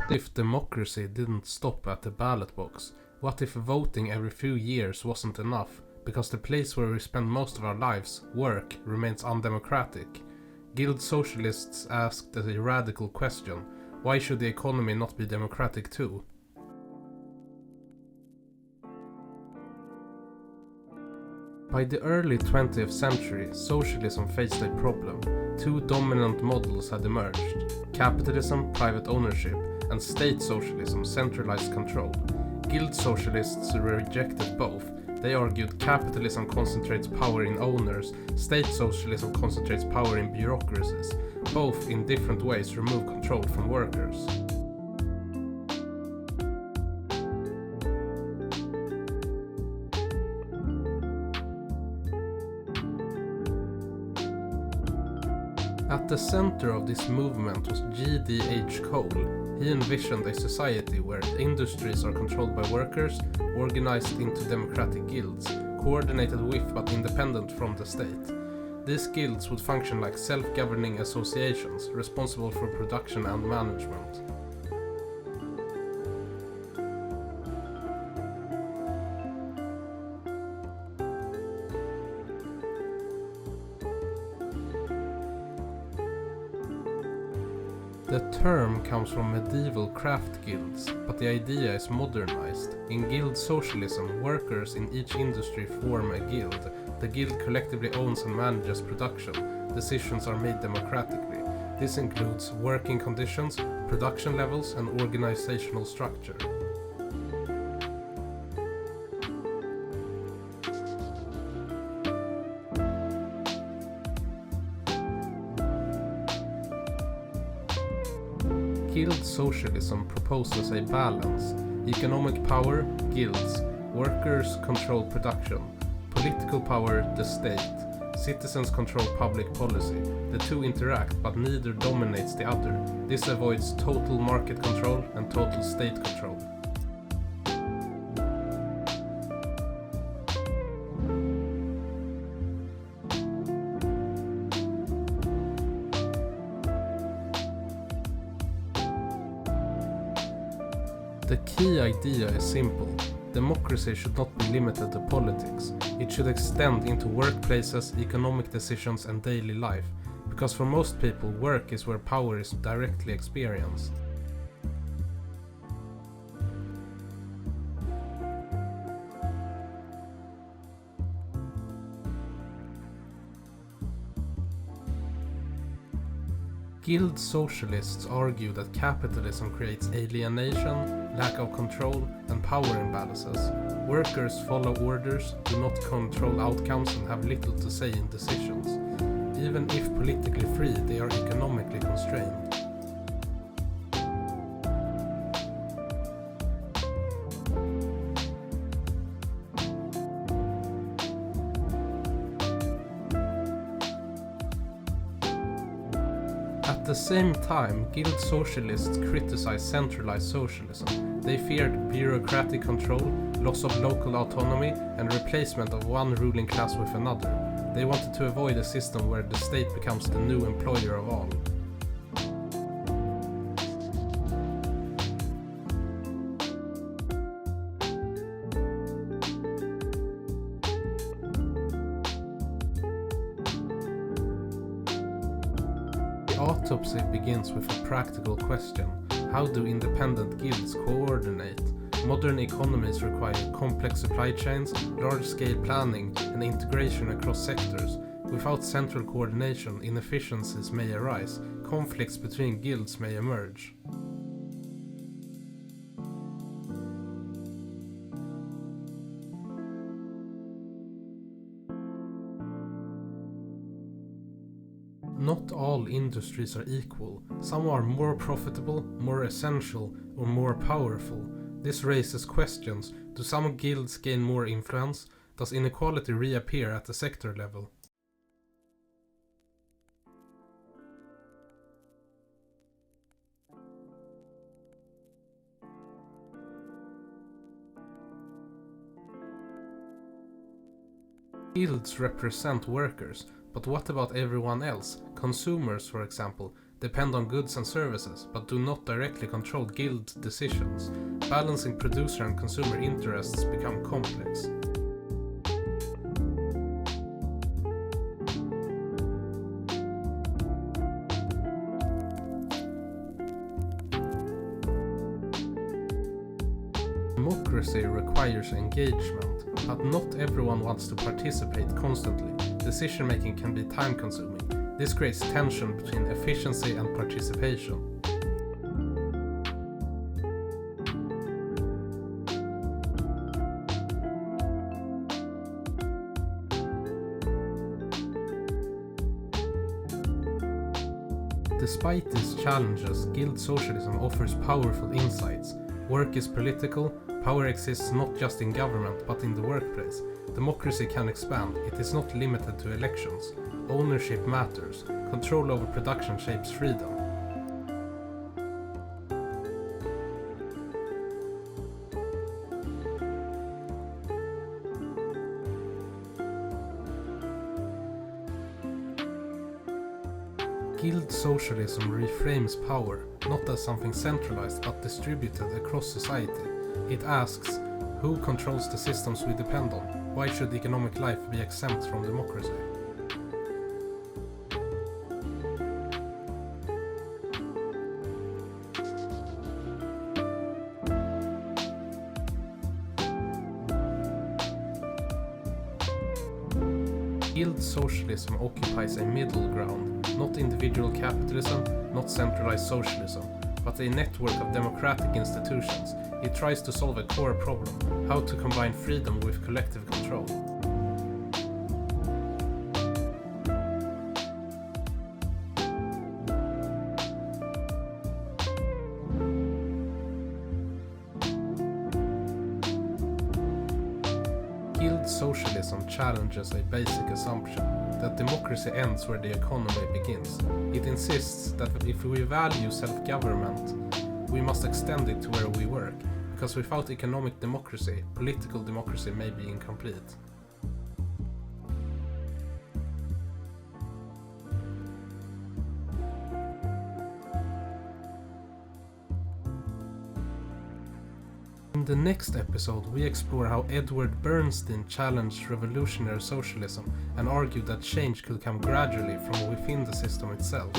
What if democracy didn't stop at the ballot box? What if voting every few years wasn't enough, because the place where we spend most of our lives, work, remains undemocratic? Guild socialists asked a radical question: why should the economy not be democratic too? By the early 20th century, socialism faced a problem. Two dominant models had emerged: capitalism, private ownership, and state socialism, centralized control. Guild socialists rejected both. They argued capitalism concentrates power in owners, state socialism concentrates power in bureaucracies. Both, in different ways, remove control from workers. At the center of this movement was G.D.H. Cole. He envisioned a society where industries are controlled by workers, organized into democratic guilds, coordinated with but independent from the state. These guilds would function like self-governing associations, responsible for production and management. The term comes from medieval craft guilds, but the idea is modernized. In guild socialism, workers in each industry form a guild. The guild collectively owns and manages production. Decisions are made democratically. This includes working conditions, production levels, and organizational structure. Guild socialism proposes a balance: economic power, guilds; workers control production; political power, the state; citizens control public policy. The two interact, but neither dominates the other. This avoids total market control and total state control. The key idea is simple. Democracy should not be limited to politics. It should extend into workplaces, economic decisions, and daily life, because for most people, work is where power is directly experienced. Guild socialists argue that capitalism creates alienation, lack of control, and power imbalances. Workers follow orders, do not control outcomes, and have little to say in decisions. Even if politically free, they are economically constrained. At the same time, guild socialists criticized centralized socialism. They feared bureaucratic control, loss of local autonomy, and replacement of one ruling class with another. They wanted to avoid a system where the state becomes the new employer of all. The autopsy begins with a practical question: how do independent guilds coordinate? Modern economies require complex supply chains, large-scale planning, and integration across sectors. Without central coordination, inefficiencies may arise, conflicts between guilds may emerge. Not all industries are equal. Some are more profitable, more essential, or more powerful. This raises questions: do some guilds gain more influence? Does inequality reappear at the sector level? Guilds represent workers, but what about everyone else? Consumers, for example. depend on goods and services, but do not directly control guild decisions. Balancing producer and consumer interests become complex. Democracy requires engagement, but not everyone wants to participate constantly. Decision-making can be time-consuming. This creates tension between efficiency and participation. Despite these challenges, guild socialism offers powerful insights. Work is political, power exists not just in government but in the workplace. Democracy can expand, it is not limited to elections. Ownership matters, control over production shapes freedom. Guild socialism reframes power, not as something centralized but distributed across society. It asks, who controls the systems we depend on? Why should economic life be exempt from democracy? Guild socialism occupies a middle ground, not individual capitalism, not centralized socialism, but a network of democratic institutions. It tries to solve a core problem, how to combine freedom with collective control. Guild socialism challenges a basic assumption, that democracy ends where the economy begins. It insists that if we value self-government, we must extend it to where we work, because without economic democracy, political democracy may be incomplete. In the next episode, we explore how Edward Bernstein challenged revolutionary socialism and argued that change could come gradually from within the system itself.